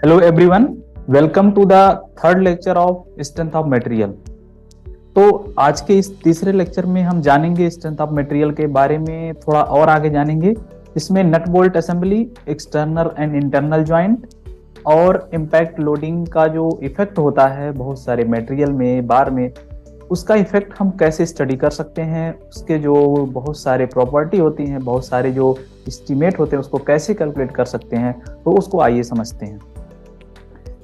Hello everyone, welcome to the third lecture of strength of material. तो आज के इस तीसरे लेक्चर में हम जानेंगे स्ट्रेंथ ऑफ मटेरियल के बारे में, थोड़ा और आगे जानेंगे। इसमें nut bolt assembly, external and internal joint और इम्पैक्ट लोडिंग का जो इफेक्ट होता है बहुत सारे मटेरियल में, बार में, उसका इफेक्ट हम कैसे स्टडी कर सकते हैं, उसके जो बहुत सारे प्रॉपर्टी होती हैं, बहुत सारे जो एस्टीमेट होते हैं, उसको कैसे कैलकुलेट कर सकते हैं, तो उसको आइए समझते हैं।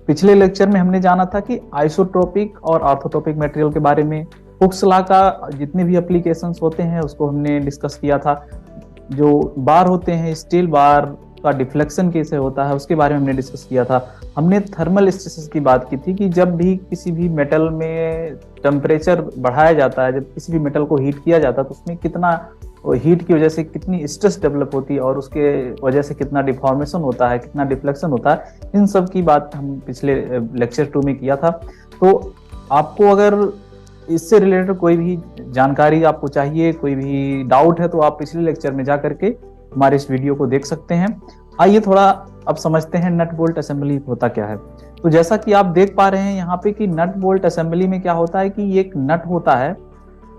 पिछले लेक्चर में हमने जाना था कि आइसोट्रोपिक और ऑर्थोट्रोपिक मटेरियल के बारे में, हुक्स लॉ का जितने भी एप्लीकेशंस होते हैं उसको हमने डिस्कस किया था। जो बार होते हैं, स्टील बार का डिफ्लेक्शन कैसे होता है उसके बारे में हमने डिस्कस किया था। हमने थर्मल स्ट्रेसेस की बात की थी कि जब भी किसी भी मेटल में टेम्परेचर बढ़ाया जाता है, जब किसी भी मेटल को हीट किया जाता है, तो उसमें कितना हीट की वजह से कितनी स्ट्रेस डेवलप होती है और उसके वजह से कितना डिफॉर्मेशन होता है, कितना डिफ्लेक्शन होता है। इन सब की बात हम पिछले लेक्चर 2 में किया था। तो आपको अगर इससे रिलेटेड कोई भी जानकारी आपको चाहिए, कोई भी डाउट है, तो आप पिछले लेक्चर में जा करके हमारे इस वीडियो को देख सकते हैं। आइए थोड़ा अब समझते हैं नट बोल्ट असेंबली होता क्या है। तो जैसा कि आप देख पा रहे हैं यहाँ पे कि नट बोल्ट असेंबली में क्या होता है कि एक नट होता है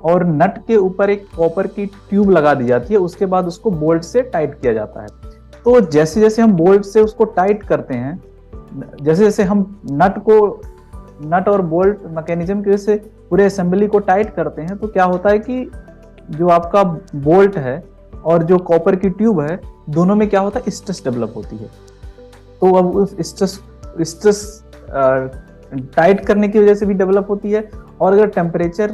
और नट के ऊपर एक कॉपर की ट्यूब लगा दी जाती है, उसके बाद उसको बोल्ट से टाइट किया जाता है। तो जैसे जैसे हम बोल्ट से उसको टाइट करते हैं, जैसे जैसे हम नट और बोल्ट मैकेनिज्म की वजह से पूरे असेंबली को टाइट करते हैं, तो क्या होता है कि जो आपका बोल्ट है और जो कॉपर की ट्यूब है, दोनों में क्या होता है, स्ट्रेस डेवलप होती है। तो अब उस स्ट्रेस टाइट करने की वजह से भी डेवलप होती है, और अगर टेम्परेचर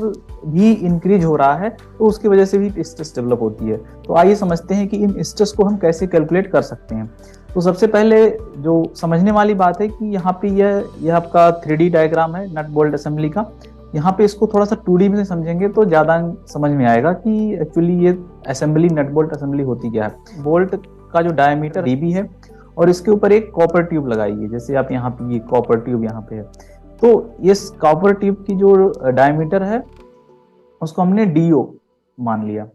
भी इंक्रीज हो रहा है तो उसकी वजह से भी स्ट्रेस डेवलप होती है। तो आइए समझते हैं कि इन स्ट्रेस को हम कैसे कैलकुलेट कर सकते हैं। तो सबसे पहले जो समझने वाली बात है कि यहाँ पे यह आपका 3D डायग्राम है नट बोल्ट असेंबली का। यहाँ पे इसको थोड़ा सा 2D में समझेंगे तो ज्यादा समझ में आएगा कि एक्चुअली ये असेंबली, नट बोल्ट असेंबली होती क्या है। बोल्ट का जो डायमीटर dB है और इसके ऊपर एक कॉपर ट्यूब लगाई है, जैसे आप यहाँ पे ये कॉपर ट्यूब यहाँ पे है। तो इस कॉपर ट्यूब की जो डायमीटर है उसको हमने DO मान लिया।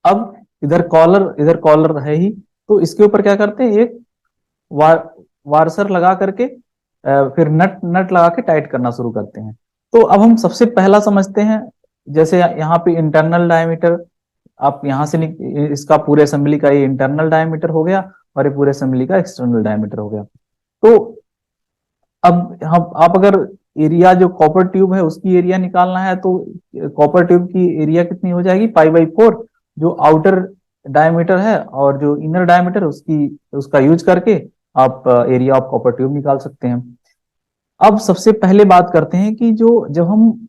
अब इधर कॉलर है ही, तो इसके ऊपर क्या करते हैं, एक वार्सर लगा करके फिर नट लगा के टाइट करना शुरू करते हैं। तो अब हम सबसे पहला समझते हैं, जैसे यहाँ पे इंटरनल डायमीटर, आप यहाँ से इसका पूरे असेंबली का ये इंटरनल डायमीटर हो गया और ये पूरे असेंबली का एक्सटर्नल डायमीटर हो गया। तो अब हम आप अगर एरिया जो कॉपर ट्यूब है उसकी एरिया निकालना है, तो कॉपर ट्यूब की एरिया कितनी हो जाएगी, π/4, जो आउटर डायमीटर है, और जो इनर डायमीटर उसका यूज करके आप एरिया ऑफ कॉपर ट्यूब निकाल सकते हैं। अब सबसे पहले बात करते हैं कि जब हम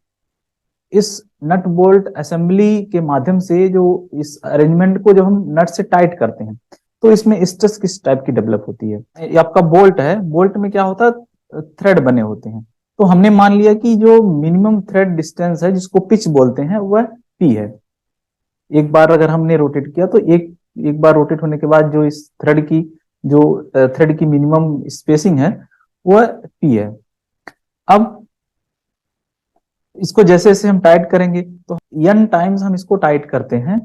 इस नट बोल्ट असेंबली के माध्यम से जो इस अरेंजमेंट को जब हम नट से टाइट करते हैं, तो इसमें स्ट्रेस किस टाइप की डेवलप होती है। ये आपका बोल्ट है, बोल्ट में क्या होता है, थ्रेड बने होते हैं। तो हमने मान लिया कि जो मिनिमम थ्रेड डिस्टेंस है, जिसको पिच बोलते हैं, वह P है। एक बार अगर हमने रोटेट किया तो एक बार रोटेट होने के बाद जो इस थ्रेड की मिनिमम स्पेसिंग है वह P है। अब इसको जैसे जैसे हम टाइट करेंगे तो n टाइम्स हम इसको टाइट करते हैं।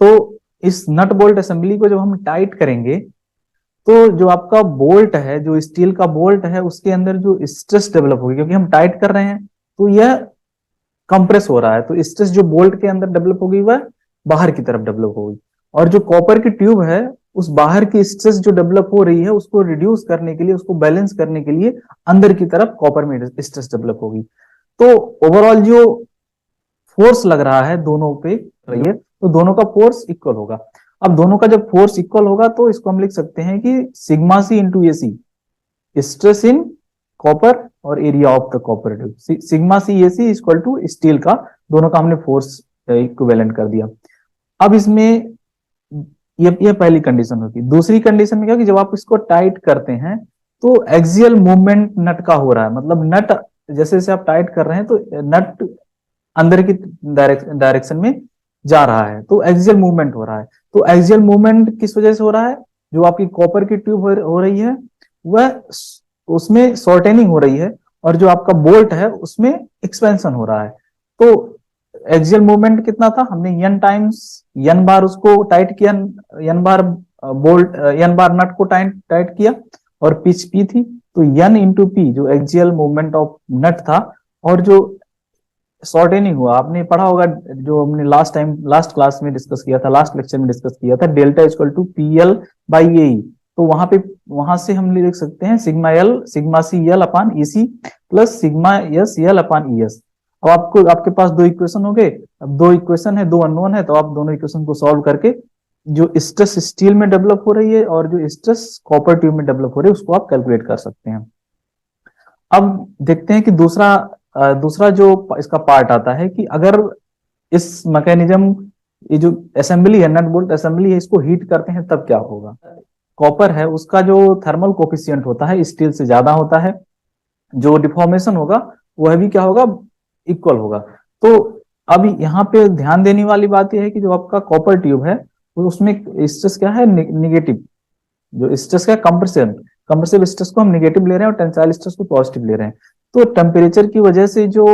तो इस नट बोल्ट असेंबली को जब हम टाइट करेंगे तो जो आपका बोल्ट है, जो स्टील का बोल्ट है, उसके अंदर जो स्ट्रेस डेवलप होगी, क्योंकि हम टाइट कर रहे हैं तो यह कंप्रेस हो रहा है, तो स्ट्रेस जो बोल्ट के अंदर डेवलप होगी वह बाहर की तरफ डेवलप होगी। और जो कॉपर की ट्यूब है, उस बाहर की स्ट्रेस जो डेवलप हो रही है उसको रिड्यूस करने के लिए, उसको बैलेंस करने के लिए अंदर की तरफ कॉपर में स्ट्रेस डेवलप होगी। तो ओवरऑल जो फोर्स लग रहा है दोनों पे रही है, तो दोनों का फोर्स इक्वल होगा। अब दोनों का जब फोर्स इक्वल होगा तो इसको हम लिख सकते हैं कि sigma C into AC, stress in copper और area of the copper tube. Sigma C AC equal to steel का, दोनों का हमने फोर्स इक्विवेलेंट कर दिया। अब इसमें यह पहली कंडीशन होगी। दूसरी कंडीशन में क्या कि जब आप इसको टाइट करते हैं तो एक्सियल मूवमेंट नट का हो रहा है, मतलब नट जैसे जैसे आप टाइट कर रहे हैं तो नट अंदर की डायरेक्शन में जा रहा है, तो एक्सियल मूवमेंट हो रहा है। तो एक्सियल मूवमेंट किस वजह से हो रहा है, जो आपकी कॉपर की ट्यूब हो रही है वह उसमें शॉर्टेनिंग हो रही है, और जो आपका बोल्ट है उसमें एक्सपेंशन हो रहा है। तो एक्सियल मूवमेंट कितना था, हमने n बार उसको टाइट किया, n बार नट को टाइट किया, और पिच P थी, तो N इंटू पी जो एक्सियल मूवमेंट ऑफ नट था, और जो शॉर्टेनिंग हुआ, आपने पढ़ा होगा, जो हमने लास्ट क्लास में डिस्कस किया था, लास्ट लेक्चर में डिस्कस किया था, delta equal to PL by A. तो वहां से हम लिख सकते हैं sigma C L upon E C plus sigma S L upon E S. अब आपके पास दो इक्वेशन हो गए। अब दो इक्वेशन है, दो अननोन है, तो आप दोनों इक्वेशन को सॉल्व करके जो स्ट्रेस स्टील में डेवलप हो रही है और जो स्ट्रेस कॉपर ट्यूब में डेवलप हो रही है उसको आप कैलकुलेट कर सकते हैं। अब देखते हैं कि दूसरा जो इसका पार्ट आता है कि अगर इस मैकेनिज्म, ये जो असेंबली है, नट बोल्ट असेंबली है, इसको हीट करते हैं तब क्या होगा। कॉपर है, उसका जो थर्मल कोफिशिएंट होता है स्टील से ज्यादा होता है, जो डिफॉर्मेशन होगा वह भी क्या होगा, इक्वल होगा। तो अब यहाँ पे ध्यान देने वाली बात यह है कि जो आपका कॉपर ट्यूब है वो उसमें स्ट्रेस क्या है, निगेटिव। जो स्ट्रेस का कंप्रेसिव स्ट्रेस को हम निगेटिव ले रहे हैं और टेंसाइल स्ट्रेस को पॉजिटिव ले रहे हैं। तो टेम्परेचर की वजह से जो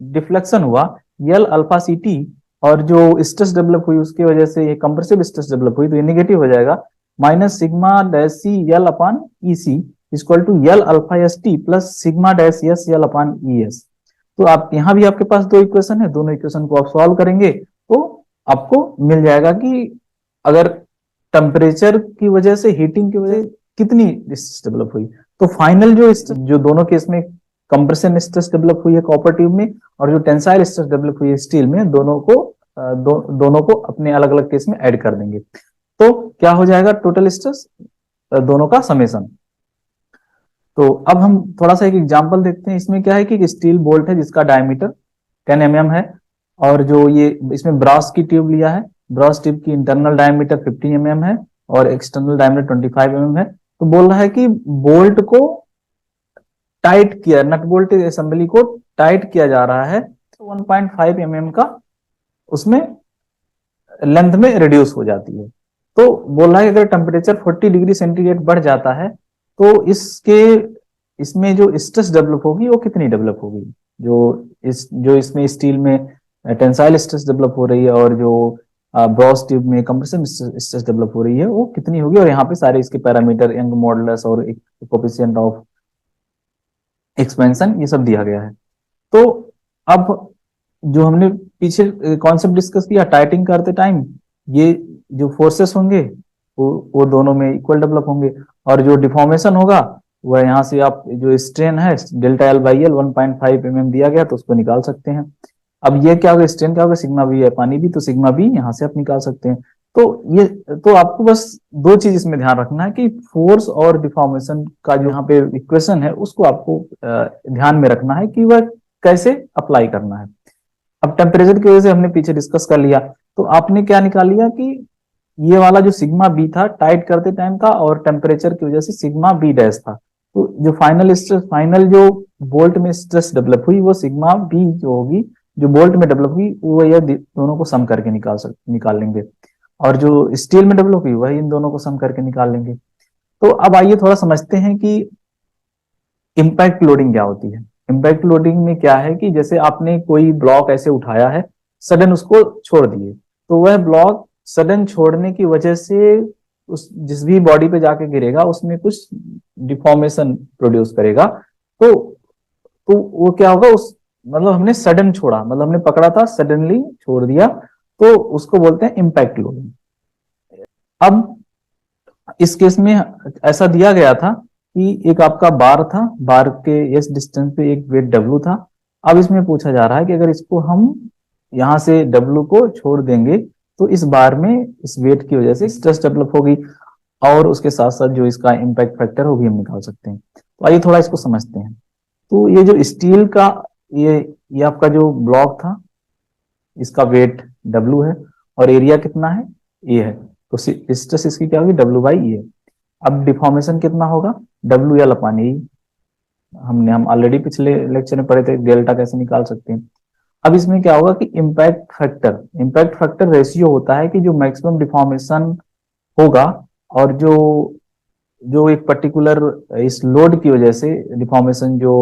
डिफ्लेक्शन हुआ यल अल्फा सी टी, और जो स्ट्रेस डेवलप हुई उसकी वजह से ये कंप्रेसिव स्ट्रेस डेवलप हुई, तो ये निगेटिव हो जाएगा। Minus sigma dash C L upon E C equal to L alpha S T plus sigma dash S L upon E S. तो आप यहाँ भी आपके पास दो इक्वेशन है, दोनों इक्वेशन को आप सॉल्व करेंगे तो आपको मिल जाएगा कि अगर टेम्परेचर की वजह से, हीटिंग की वजह से कितनी स्ट्रेस डेवलप हुई। तो फाइनल जो दोनों केस में कंप्रेशन स्ट्रेस डेवलप हुई है कॉपर ट्यूब में और जो टेंसाइल स्ट्रेस डेवलप हुई है स्टील में, दोनों को अपने अलग अलग केस में ऐड कर देंगे। तो क्या हो जाएगा, टोटल स्ट्रेस दोनों का समेशन। तो अब हम थोड़ा सा एक एग्जांपल देखते हैं। इसमें क्या है कि स्टील बोल्ट है जिसका डायमीटर 10 mm है, और जो ये इसमें ब्रास की ट्यूब लिया है, ब्रास ट्यूब की इंटरनल डायमीटर 15 mm है और एक्सटर्नल डायमीटर 25 mm है। तो बोल रहा है कि बोल्ट को टाइट किया, नट बोल्ट असेंबली को टाइट किया जा रहा है, तो 1.5 mm का उसमें लेंथ में रिड्यूस हो जाती है। तो बोल रहा है कि अगर टेम्परेचर 40 डिग्री सेंटीग्रेड बढ़ जाता है तो इसमें जो स्ट्रेस डेवलप होगी वो कितनी डेवलप होगी, जो इसमें स्टील में टेंसाइल स्ट्रेस डेवलप हो रही है और जो ब्रॉस ट्यूब में कंप्रेसिव स्ट्रेस डेवलप हो रही है वो कितनी होगी। और यहाँ पे सारे इसके पैरामीटर, यंग मॉडुलस और कोफिशिएंट ऑफ एक्सपेंशन, ये सब दिया गया है। तो अब जो हमने पीछे कॉन्सेप्ट डिस्कस किया, टाइटिंग करते टाइम ये जो फोर्सेस होंगे वो दोनों में इक्वल डेवलप होंगे, और जो डिफॉर्मेशन होगा वह यहाँ से आप जो स्ट्रेन है delta L by L 1.5 mm दिया गया तो उसको निकाल सकते हैं। अब ये क्या होगा, स्ट्रेन क्या होगा, सिग्मा बी है, पानी भी, तो सिग्मा बी यहाँ से आप निकाल सकते हैं। तो आपको बस दो चीज इसमें ध्यान रखना है कि फोर्स और डिफॉर्मेशन का जो यहाँ पे इक्वेशन है उसको आपको ध्यान में रखना है कि वह कैसे अप्लाई करना है। अब टेम्परेचर की वजह से हमने पीछे डिस्कस कर लिया, तो आपने क्या निकाल लिया कि ये वाला जो सिग्मा बी था टाइट करते टाइम का, और टेम्परेचर की वजह से सिग्मा बी डैश था। तो जो फाइनल जो बोल्ट में स्ट्रेस डेवलप हुई वो सिग्मा बी जो होगी, जो बोल्ट में डेवलप हुई, वो ये दोनों को सम करके निकाल लेंगे, और जो स्टील में डेवलप हुई वही इन दोनों को सम करके निकाल लेंगे। तो अब आइए थोड़ा समझते हैं कि इम्पैक्ट लोडिंग क्या होती है। इम्पैक्ट लोडिंग में क्या है कि जैसे आपने कोई ब्लॉक ऐसे उठाया है, सडन उसको छोड़ दिए, तो वह ब्लॉक सडन छोड़ने की वजह से उस जिस भी बॉडी पे जाके गिरेगा उसमें कुछ डिफॉर्मेशन प्रोड्यूस करेगा। तो वो क्या होगा, उस मतलब हमने सडन छोड़ा, मतलब हमने पकड़ा था सडनली छोड़ दिया, तो उसको बोलते हैं इम्पैक्ट लोडिंग। अब इस केस में ऐसा दिया गया था कि एक आपका बार था, बार के इस डिस्टेंस पे एक वेट डब्ल्यू था। अब इसमें पूछा जा रहा है कि अगर इसको हम यहां से डब्ल्यू को छोड़ देंगे तो इस बार में इस वेट की वजह से स्ट्रेस डेवलप होगी, और उसके साथ साथ जो इसका इम्पैक्ट फैक्टर होगी हम निकाल सकते हैं। तो आइए थोड़ा इसको समझते हैं। तो ये जो स्टील का ये आपका जो ब्लॉक था, इसका वेट डब्ल्यू है और एरिया कितना है, ए है, तो स्ट्रेस इसकी क्या होगी, डब्ल्यू बाई ए। अब डिफॉर्मेशन कितना होगा, डब्ल्यू एल अपान ए। हम ऑलरेडी पिछले लेक्चर में पढ़े थे डेल्टा कैसे निकाल सकते हैं। अब इसमें क्या होगा कि इम्पैक्ट फैक्टर रेशियो होता है कि जो मैक्सिमम डिफॉर्मेशन होगा और जो जो एक पर्टिकुलर इस लोड की वजह से डिफॉर्मेशन जो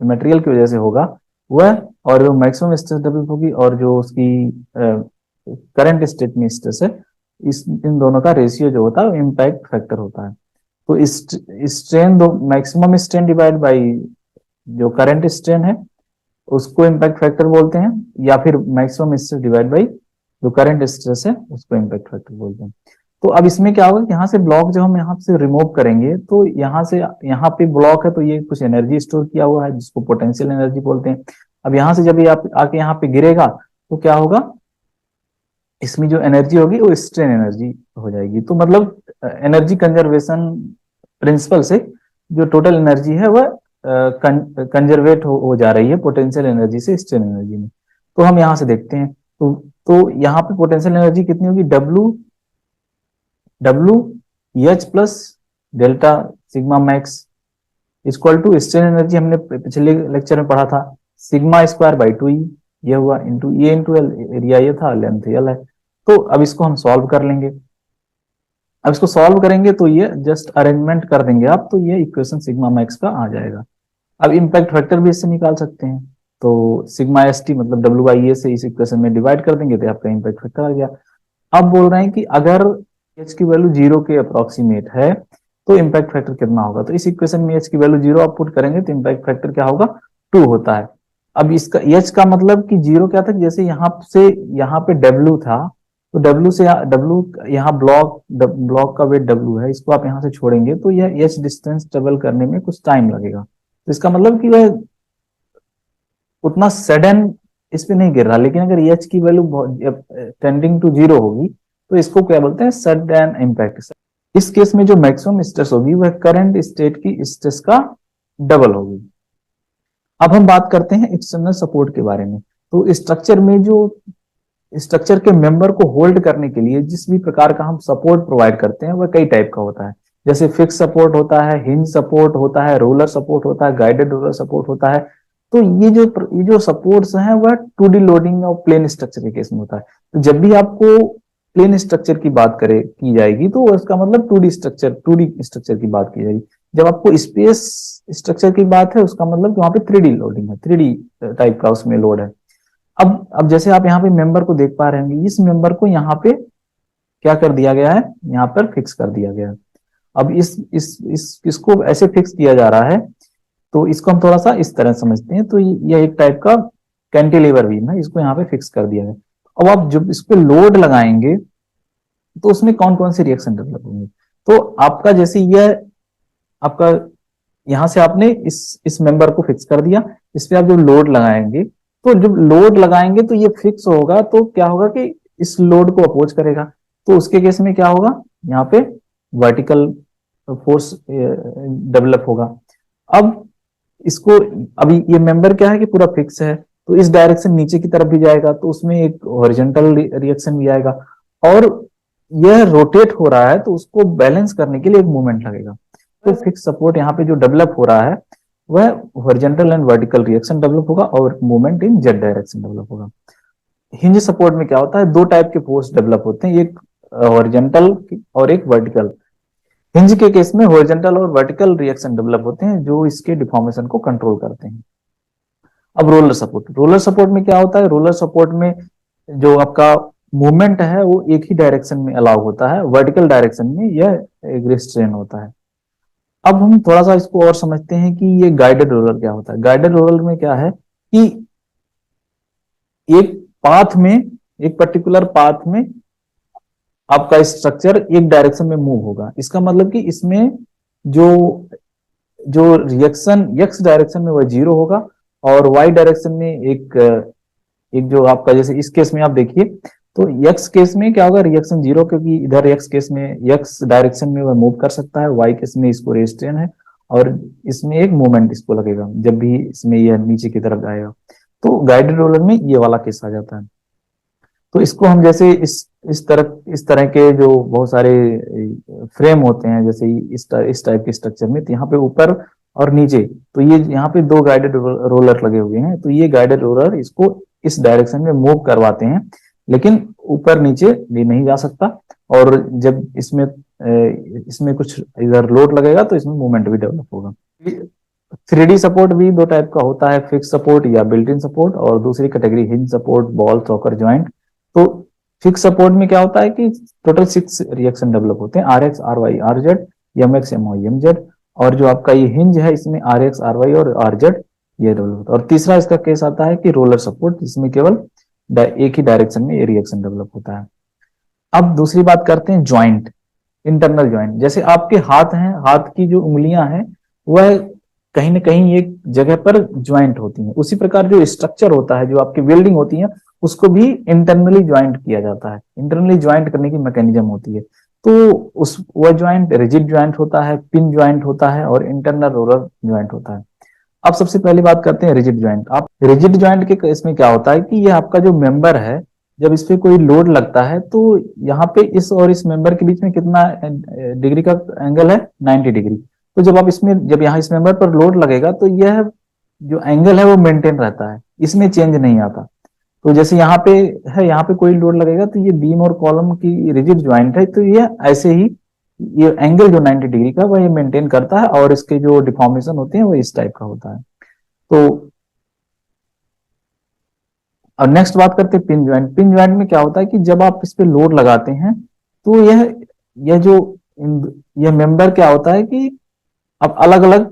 मटेरियल की वजह से होगा वह, और जो मैक्सिमम स्ट्रेस डेवलप होगी और जो उसकी करंट स्टेट में स्ट्रेस है, इन दोनों का रेशियो जो होता है इम्पैक्ट फैक्टर होता है। तो स्ट्रेन दो, मैक्सिमम स्ट्रेन डिवाइड बाई जो करंट स्ट्रेन है उसको इम्पैक्ट फैक्टर बोलते हैं, या फिर मैक्सिमम स्ट्रेस डिवाइड बाई जो करंट स्ट्रेस है उसको इम्पैक्ट फैक्टर बोलते हैं। तो अब इसमें क्या होगा कि यहाँ से ब्लॉक जब हम यहाँ से रिमूव करेंगे तो यहाँ से यहाँ पे ब्लॉक है तो ये कुछ एनर्जी स्टोर किया हुआ है जिसको पोटेंशियल एनर्जी बोलते हैं। अब यहाँ से जब ये आप आके यहाँ पे गिरेगा तो क्या होगा, इसमें जो एनर्जी होगी वो स्ट्रेन एनर्जी हो जाएगी। तो मतलब एनर्जी कंजर्वेशन प्रिंसिपल से जो टोटल एनर्जी है वह कंजर्वेट हो जा रही है पोटेंशियल एनर्जी से स्ट्रेन एनर्जी में। तो हम यहाँ से देखते हैं तो यहाँ पे पोटेंशियल एनर्जी कितनी होगी, W H plus delta sigma max equal to strain energy, हमने पिछले लेक्चर में पढ़ा था सिग्मा स्क्वायर बाई 2 ये हुआ इंटू ए इंटू एल, एरिया ये था, लेंथ एल है। तो अब इसको हम सॉल्व कर लेंगे। अब इसको सॉल्व करेंगे तो ये जस्ट अरेंजमेंट कर देंगे आप, तो ये इक्वेशन सिग्मा मैक्स का आ जाएगा। अब इम्पैक्ट फैक्टर भी इससे निकाल सकते हैं, तो सिग्मा एस टी मतलब डब्ल्यू बाई ए से इस इक्वेशन में डिवाइड कर देंगे तो आपका इम्पैक्ट फैक्टर आ गया। अब बोल रहे हैं कि अगर एच की वैल्यू 0 के अप्रोक्सीमेट है तो इम्पैक्ट फैक्टर कितना होगा। तो इस इक्वेशन में एच की वैल्यू 0 आप पुट करेंगे तो इम्पैक्ट फैक्टर क्या होगा, 2 होता है। अब इसका एच का मतलब कि 0 क्या था, जैसे यहाँ से यहाँ पे डब्ल्यू था तो डब्ल्यू से डब्ल्यू यहाँ ब्लॉक का वेट डब्ल्यू है, इसको आप यहाँ से छोड़ेंगे तो यह एच डिस्टेंस ट्रेवल करने में कुछ टाइम लगेगा। तो इसका मतलब कि वह उतना सडन इस पे नहीं गिर रहा, लेकिन अगर एच की वैल्यू टेंडिंग टू 0 होगी तो इसको क्या बोलते हैं, सडन इम्पैक्ट। इस केस में जो मैक्सिमम स्ट्रेस होगी वह करंट स्टेट की स्ट्रेस का डबल होगी। अब हम बात करते हैं एक्सटर्नल सपोर्ट के बारे में। तो स्ट्रक्चर में जो स्ट्रक्चर के मेंबर को होल्ड करने के लिए जिस भी प्रकार का हम सपोर्ट प्रोवाइड करते हैं वह कई टाइप का होता है। जैसे फिक्स सपोर्ट होता है, हिंज सपोर्ट होता है, रोलर सपोर्ट होता है, गाइडेड रोलर सपोर्ट होता है। तो ये जो सपोर्ट्स हैं वह 2D लोडिंग और प्लेन स्ट्रक्चर के केस में होता है। तो जब भी आपको प्लेन स्ट्रक्चर की बात की जाएगी तो उसका मतलब 2D स्ट्रक्चर की बात की जाएगी। जब आपको स्पेस स्ट्रक्चर की बात है उसका मतलब वहां पे 3D लोडिंग है, 3D टाइप का उसमें लोड है। अब जैसे आप यहाँ पे मेंबर को देख पा रहे होंगे, इस मेंबर को यहाँ पे क्या कर दिया गया है, यहाँ पर फिक्स कर दिया गया है। अब इसको ऐसे फिक्स किया जा रहा है तो इसको हम थोड़ा सा इस तरह समझते हैं। तो ये एक टाइप का कैंटिलीवर बीम है, इसको यहाँ पे फिक्स कर दिया है। अब आप जब इस पे लोड लगाएंगे तो उसमें कौन कौन से रिएक्शन डेवलप होंगे। तो आपका जैसे यह आपका यहाँ से आपने इस मेंबर को फिक्स कर दिया, इस पे आप जब लोड लगाएंगे तो जब लोड लगाएंगे तो ये फिक्स होगा तो क्या होगा कि इस लोड को अपोज करेगा। तो उसके केस में क्या होगा, यहाँ पे वर्टिकल फोर्स डेवलप होगा। अब इसको अभी ये मेंबर क्या है कि पूरा फिक्स है तो इस डायरेक्शन नीचे की तरफ भी जाएगा तो उसमें एक हॉरिजॉन्टल रिएक्शन भी आएगा, और यह रोटेट हो रहा है तो उसको बैलेंस करने के लिए एक मूवमेंट लगेगा। तो फिक्स सपोर्ट यहाँ पे जो डेवलप हो रहा है वह horizontal and vertical reaction develop होगा और movement in Z direction develop होगा। हिंज सपोर्ट में क्या होता है, 2 टाइप के फोर्स डेवलप होते हैं, एक हॉरिजॉन्टल और एक वर्टिकल। हिंज के केस में हॉरिजॉन्टल और वर्टिकल रिएक्शन डेवलप होते हैं जो इसके डिफॉर्मेशन को कंट्रोल करते हैं। अब रोलर सपोर्ट में क्या होता है, रोलर सपोर्ट में जो आपका मूवमेंट है वो एक ही डायरेक्शन में अलाउ होता है, वर्टिकल डायरेक्शन में यह एक रिस्ट्रेन होता है। अब हम थोड़ा सा इसको और समझते हैं कि ये गाइडेड रोलर क्या होता है। गाइडेड रोलर में क्या है कि एक पाथ में, एक पर्टिकुलर पाथ में आपका स्ट्रक्चर एक डायरेक्शन में मूव होगा। इसका मतलब कि इसमें जो जो रिएक्शन एक्स डायरेक्शन में वह 0 होगा और वाई डायरेक्शन में एक जो आपका, जैसे इस केस में आप देखिए तो एक्स केस में क्या होगा, रिएक्शन 0, क्योंकि इधर एक्स केस में एक्स डायरेक्शन में वह मूव कर सकता है, वाई केस में इसको रेस्ट्रेन है और इसमें एक मूवमेंट इसको लगेगा जब भी इसमें यह नीचे की तरफ जाएगा। तो गाइडेड रोलर में ये वाला केस आ जाता है। तो इसको हम जैसे इस तरह के जो बहुत सारे फ्रेम होते हैं, जैसे इस टाइप के स्ट्रक्चर में, तो यहाँ पे ऊपर और नीचे तो ये यहाँ पे 2 गाइडेड रोलर लगे हुए हैं। तो ये गाइडेड रोलर इसको इस डायरेक्शन में मूव करवाते हैं, लेकिन ऊपर नीचे भी नहीं जा सकता, और जब इसमें कुछ इधर लोड लगेगा तो इसमें मूवमेंट भी डेवलप होगा। 3D सपोर्ट भी 2 टाइप का होता है, फिक्स सपोर्ट या बिल्ट इन सपोर्ट, और दूसरी category hinge support, ball soccer joint. तो फिक्स सपोर्ट में क्या होता है कि टोटल 6 रिएक्शन डेवलप होते हैं, RX, RY, RZ, M X M Y M Z, और जो आपका ये हिंज है इसमें आर एक्स आर वाई और आर जेड ये डेवलप होता है। और तीसरा इसका केस आता है कि रोलर सपोर्ट, जिसमें केवल एक ही डायरेक्शन में ये रिएक्शन डेवलप होता है। अब दूसरी बात करते हैं ज्वाइंट, इंटरनल ज्वाइंट। जैसे आपके हाथ हैं, हाथ की जो उंगलियां हैं वह कहीं ना कहीं एक जगह पर ज्वाइंट होती हैं, उसी प्रकार जो स्ट्रक्चर होता है, जो आपकी वेल्डिंग होती है, उसको भी इंटरनली ज्वाइंट किया जाता है। इंटरनली ज्वाइंट करने की मैकेनिज्म होती है। तो उस वह ज्वाइंट रिजिड ज्वाइंट होता है, पिन ज्वाइंट होता है और इंटरनल रोलर ज्वाइंट होता है। अब सबसे पहली बात करते हैं रिजिड ज्वाइंट। आप रिजिड ज्वाइंट के इसमें क्या होता है कि ये आपका जो मेंबर है, जब इस पे कोई लोड लगता है तो यहाँ पे इस और इस मेंबर के बीच में कितना डिग्री का एंगल है, 90 डिग्री। तो जब आप इसमें, जब यहाँ इस मेंबर पर लोड लगेगा तो यह जो एंगल है वो मेंटेन रहता है, इसमें चेंज नहीं आता। तो जैसे यहाँ पे है, यहाँ पे कोई लोड लगेगा तो ये बीम और कॉलम की रिजिड ज्वाइंट है, तो ये ऐसे ही ये एंगल जो 90 डिग्री का वह ये मेंटेन करता है, और इसके जो डिफॉर्मेशन होते हैं वो इस टाइप का होता है। तो और नेक्स्ट बात करते हैं पिन ज्वाइंट। पिन ज्वाइंट में क्या होता है कि जब आप इस पे लोड लगाते हैं तो यह जो यह मेंबर क्या होता है कि अब अलग अलग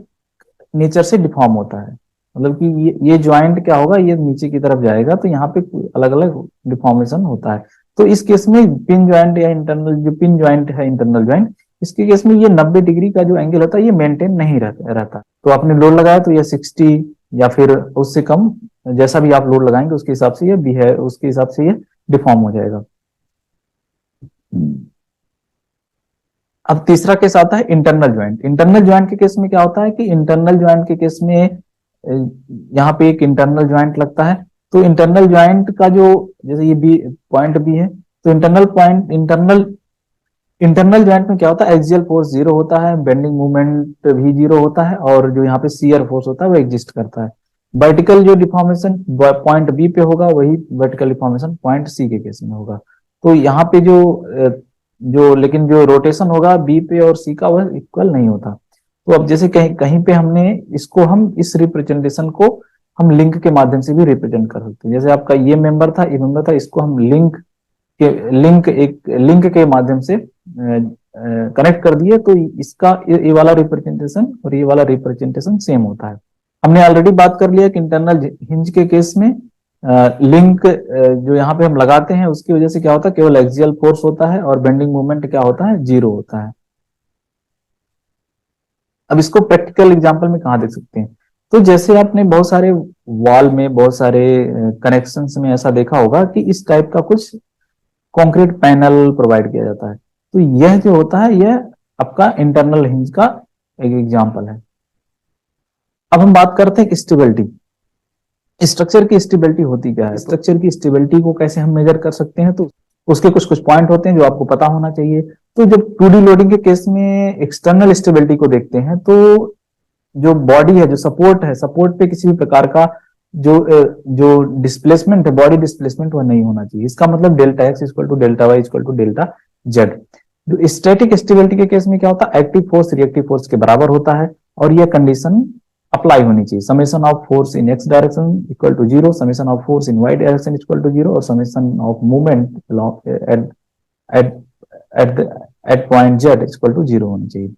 नेचर से डिफॉर्म होता है। मतलब कि ये ज्वाइंट क्या होगा, ये नीचे की तरफ जाएगा तो यहाँ पे अलग अलग डिफॉर्मेशन होता है। तो इस केस में पिन ज्वाइंट या इंटरनल जो पिन ज्वाइंट है, इंटरनल ज्वाइंट, इसके केस में ये 90 डिग्री का जो एंगल होता है ये मेंटेन नहीं रहता। तो आपने लोड लगाया तो ये 60 या फिर उससे कम, जैसा भी आप लोड लगाएंगे उसके हिसाब से ये भी है, उसके हिसाब से ये डिफॉर्म हो जाएगा। अब तीसरा केस आता है इंटरनल ज्वाइंट। इंटरनल ज्वाइंट के केस में क्या होता है कि इंटरनल ज्वाइंट के केस में यहाँ पे एक इंटरनल ज्वाइंट लगता है। तो इंटरनल ज्वाइंट का जो, जैसे ये बी पॉइंट बी है, तो इंटरनल ज्वाइंट में क्या होता है, एक्सियल फोर्स जीरो होता है, बेंडिंग मूवमेंट भी जीरो होता है, और जो यहाँ पे शियर फोर्स होता है वो एग्जिस्ट करता है। वर्टिकल जो डिफॉर्मेशन पॉइंट बी पे होगा वही वर्टिकल डिफॉर्मेशन पॉइंट सी के केस में होगा। तो यहाँ पे लेकिन जो रोटेशन होगा बी पे और सी का वह इक्वल नहीं होता। तो अब जैसे कहीं कहीं पे हमने इसको, हम इस रिप्रेजेंटेशन को हम लिंक के माध्यम से भी रिप्रेजेंट कर सकते हैं। जैसे आपका ये मेंबर था, ये मेंबर था, इसको हम लिंक के माध्यम से कनेक्ट कर दिए, तो इसका ये वाला रिप्रेजेंटेशन और ये वाला रिप्रेजेंटेशन सेम होता है। हमने ऑलरेडी बात कर लिया कि इंटरनल हिंज के केस में लिंक जो यहाँ पे हम लगाते हैं उसकी वजह से क्या होता है, केवल एक्सियल फोर्स होता है और बेंडिंग मोमेंट क्या होता है, जीरो होता है। अब इसको प्रैक्टिकल एग्जांपल में कहाँ देख सकते हैं, तो जैसे आपने बहुत सारे वॉल में, बहुत सारे कनेक्शंस में ऐसा देखा होगा कि इस टाइप का कुछ कंक्रीट पैनल प्रोवाइड किया जाता है। तो यह जो होता है यह आपका इंटरनल हिंज का एक एग्जांपल है। अब हम बात करते हैं स्टेबिलिटी। स्ट्रक्चर की स्टेबिलिटी होती क्या है, स्ट्रक्चर की स्टेबिलिटी को कैसे हम मेजर कर सकते हैं, तो उसके कुछ कुछ पॉइंट होते हैं जो आपको पता होना चाहिए। तो जब 2D लोडिंग के केस में एक्सटर्नल स्टेबिलिटी को देखते हैं तो जो बॉडी है, जो सपोर्ट है, सपोर्ट पे किसी भी प्रकार का जो डिस्प्लेसमेंट है, बॉडी डिस्प्लेसमेंट, वह नहीं होना चाहिए। इसका मतलब delta X equal to delta Y equal to delta Z. जो स्टैटिक स्टेबिलिटी के केस में क्या होता है, एक्टिव फोर्स रिएक्टिव फोर्स के बराबर होता है, और यह कंडीशन अप्लाई होनी चाहिए। Summation of force in X direction equal to zero, summation of force in Y direction equal to zero, और summation of movement at at at point Z equal to zero होनी चाहिए।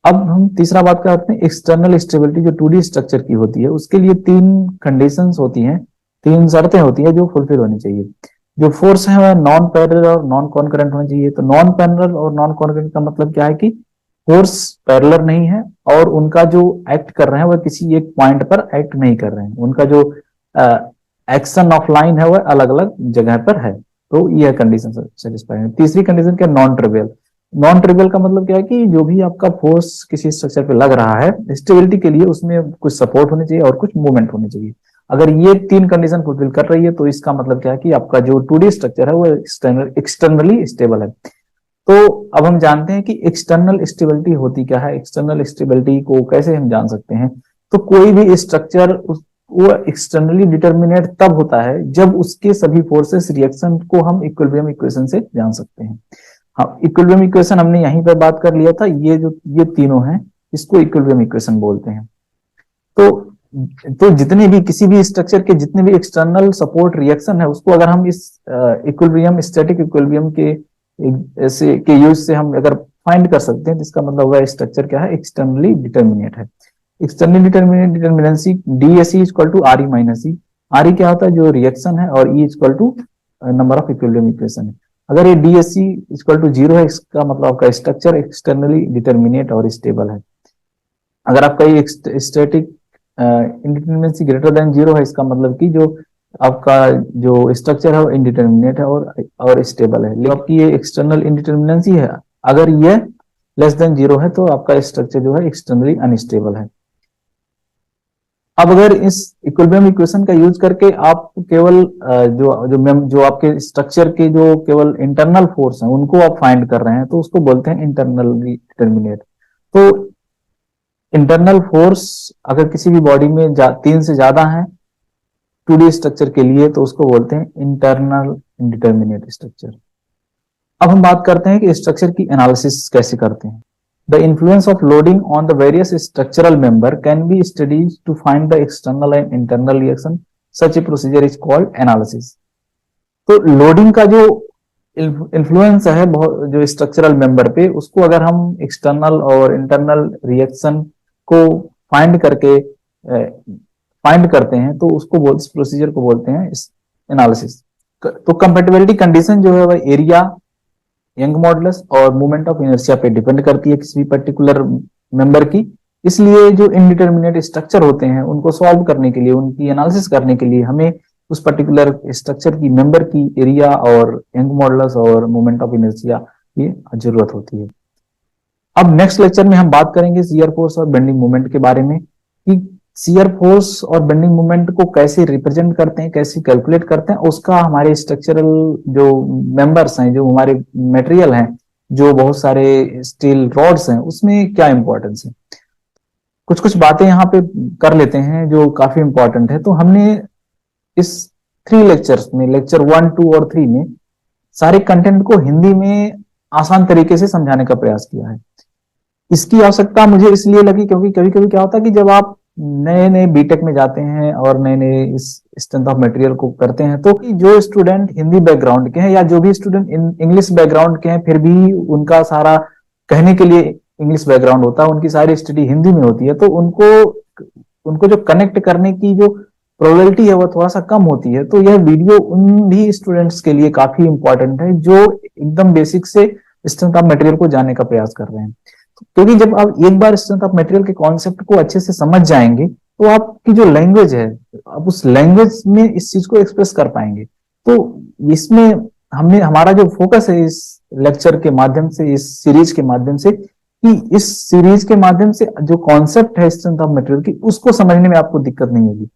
अब हम तीसरा बात करते हैं एक्सटर्नल स्टेबिलिटी। जो 2D स्ट्रक्चर की होती है उसके लिए 3 कंडीशंस होती हैं, 3 शर्तें होती हैं जो फुलफिल होनी चाहिए। जो फोर्स है वह नॉन पैरेलल और नॉन कॉन्करेंट होना चाहिए। तो नॉन पैरेलल और नॉन कॉन्करेंट का मतलब क्या है कि फोर्स पैरेलल नहीं है और उनका जो एक्ट कर रहे हैं वह किसी एक पॉइंट पर एक्ट नहीं कर रहे हैं, उनका जो एक्शन ऑफ लाइन है वह अलग अलग जगह पर है। तो यह कंडीशन सेटिस्फाई है। तीसरी कंडीशन क्या, नॉन ट्रिवियल। नॉन ट्रिवियल का मतलब क्या है कि जो भी आपका फोर्स किसी स्ट्रक्चर पे लग रहा है, स्टेबिलिटी के लिए उसमें कुछ सपोर्ट होनी चाहिए और कुछ मूवमेंट होनी चाहिए। अगर ये 3 कंडीशन फुलफिल कर रही है तो इसका मतलब क्या है कि आपका जो 2D स्ट्रक्चर है वो एक्सटर्नली स्टेबल है। तो अब हम जानते हैं कि एक्सटर्नल स्टेबिलिटी होती क्या है। एक्सटर्नल स्टेबिलिटी को कैसे हम जान सकते हैं, तो कोई भी स्ट्रक्चर वो एक्सटर्नली डिटर्मिनेट तब होता है जब उसके सभी फोर्सेस रिएक्शन को हम इक्विलिब्रियम इक्वेशन से जान सकते हैं। हाँ, इक्विलिब्रियम इक्वेशन हमने यहीं पर बात कर लिया था, ये तीनों हैं, इसको इक्विलिब्रियम इक्वेशन बोलते हैं। तो जितने भी किसी भी स्ट्रक्चर के जितने भी एक्सटर्नल सपोर्ट रिएक्शन है उसको अगर हम इस इक्विलिब्रियम, स्टैटिक इक्विलिब्रियम के यूज से हम अगर फाइंड कर सकते हैं, जिसका मतलब हुआ स्ट्रक्चर क्या है, एक्सटर्नली डिटर्मिनेट है। Externally determinate determinacy DSE equal to RE minus E. RE क्या होता है, जो रिएक्शन है, और E equal to number of equilibrium equation है। अगर ये DSE इक्वल टू 0 है, इसका मतलब आपका स्ट्रक्चर एक्सटर्नली डिटर्मिनेट और स्टेबल है। अगर आपका ये स्टैटिक इंडिटरमिनेंसी ग्रेटर देन 0 है, इसका मतलब कि जो आपका जो स्ट्रक्चर है वो इंडिटरमिनेट है और स्टेबल है। लेकिन आपकी ये एक्सटर्नल इंडिटरमिनेंसी है, अगर ये लेस देन 0 है तो आपका स्ट्रक्चर जो है एक्सटर्नली अनस्टेबल है। अब अगर इस इक्विलिब्रियम इक्वेशन का यूज करके आप केवल जो आपके स्ट्रक्चर के जो केवल इंटरनल फोर्स हैं उनको आप फाइंड कर रहे हैं, तो उसको बोलते हैं इंटरनली डिटर्मिनेट। तो इंटरनल फोर्स अगर किसी भी बॉडी में 3 से ज्यादा है 2D स्ट्रक्चर के लिए, तो उसको बोलते हैं इंटरनल इंडिटरमिनेट स्ट्रक्चर। अब हम बात करते हैं कि स्ट्रक्चर की एनालिसिस कैसे करते हैं। The influence of loading on the various structural member can be studies to find the external and internal reaction. Such a procedure is called analysis. तो लोडिंग का जो इन्फ्लुएंस है बहुत जो स्ट्रक्चरल मेंबर पे, उसको अगर हम एक्सटर्नल और इंटरनल रिएक्शन को फाइंड करते हैं, तो उसको इस प्रोसीजर को बोलते हैं एनालिसिस। तो कंपैटिबिलिटी कंडीशन जो है वह एरिया, यंग मॉडुलस और मोमेंट ऑफ इनर्शिया पे डिपेंड करती है किसी भी पर्टिकुलर मेंबर की। इसलिए जो इनडिटरमिनेट स्ट्रक्चर होते हैं उनको सॉल्व करने के लिए, उनकी एनालिसिस करने के लिए हमें उस पर्टिकुलर स्ट्रक्चर की मेंबर की एरिया और यंग मॉडुलस और मोमेंट ऑफ इनर्शिया की जरूरत होती है। अब नेक्स्ट लेक्चर में हम बात करेंगे शियर फोर्स और बेंडिंग मोमेंट के बारे में, कि शियर फोर्स और बेंडिंग मोमेंट को कैसे रिप्रेजेंट करते हैं, कैसे कैलकुलेट करते हैं, उसका हमारे स्ट्रक्चरल जो मेंबर्स हैं, जो हमारे मटेरियल हैं, जो बहुत सारे स्टील रॉड्स हैं, उसमें क्या इंपॉर्टेंस है। कुछ कुछ बातें यहाँ पे कर लेते हैं जो काफी इंपॉर्टेंट है। तो हमने इस 3 लेक्चर्स में, लेक्चर 1, 2 और 3 में सारे कंटेंट को हिंदी में आसान तरीके से समझाने का प्रयास किया है। इसकी आवश्यकता मुझे इसलिए लगी क्योंकि कभी कभी क्या होता है कि जब आप नए नए बीटेक में जाते हैं और नए नए इस स्ट्रेंथ ऑफ मटेरियल को करते हैं, तो जो स्टूडेंट हिंदी बैकग्राउंड के हैं या जो भी स्टूडेंट इंग्लिश बैकग्राउंड के हैं, फिर भी उनका सारा कहने के लिए इंग्लिश बैकग्राउंड होता है, उनकी सारी स्टडी हिंदी में होती है, तो उनको जो कनेक्ट करने की जो प्रोबेबिलिटी है वो थोड़ा सा कम होती है। तो यह वीडियो उन भी स्टूडेंट्स के लिए काफी इंपॉर्टेंट है जो एकदम बेसिक से स्ट्रेंथ ऑफ मटेरियल को जानने का प्रयास कर रहे हैं। क्योंकि जब आप एक बार स्ट्रेंथ ऑफ मटेरियल के कॉन्सेप्ट को अच्छे से समझ जाएंगे, तो आपकी जो लैंग्वेज है, आप उस लैंग्वेज में इस चीज को एक्सप्रेस कर पाएंगे। तो इसमें हमारा जो फोकस है इस लेक्चर के माध्यम से, इस सीरीज के माध्यम से, कि इस सीरीज के माध्यम से जो कॉन्सेप्ट है स्ट्रेंथ ऑफ मटेरियल की, उसको समझने में आपको दिक्कत नहीं होगी।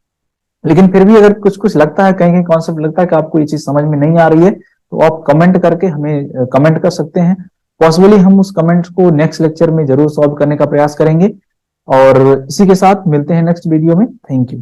लेकिन फिर भी अगर कुछ कुछ लगता है, कहीं कहीं कॉन्सेप्ट लगता है कि आपको ये चीज समझ में नहीं आ रही है, तो आप कमेंट करके हमें कमेंट कर सकते हैं। पॉसिबली हम उस कमेंट्स को नेक्स्ट लेक्चर में जरूर सॉल्व करने का प्रयास करेंगे। और इसी के साथ मिलते हैं नेक्स्ट वीडियो में। Thank you.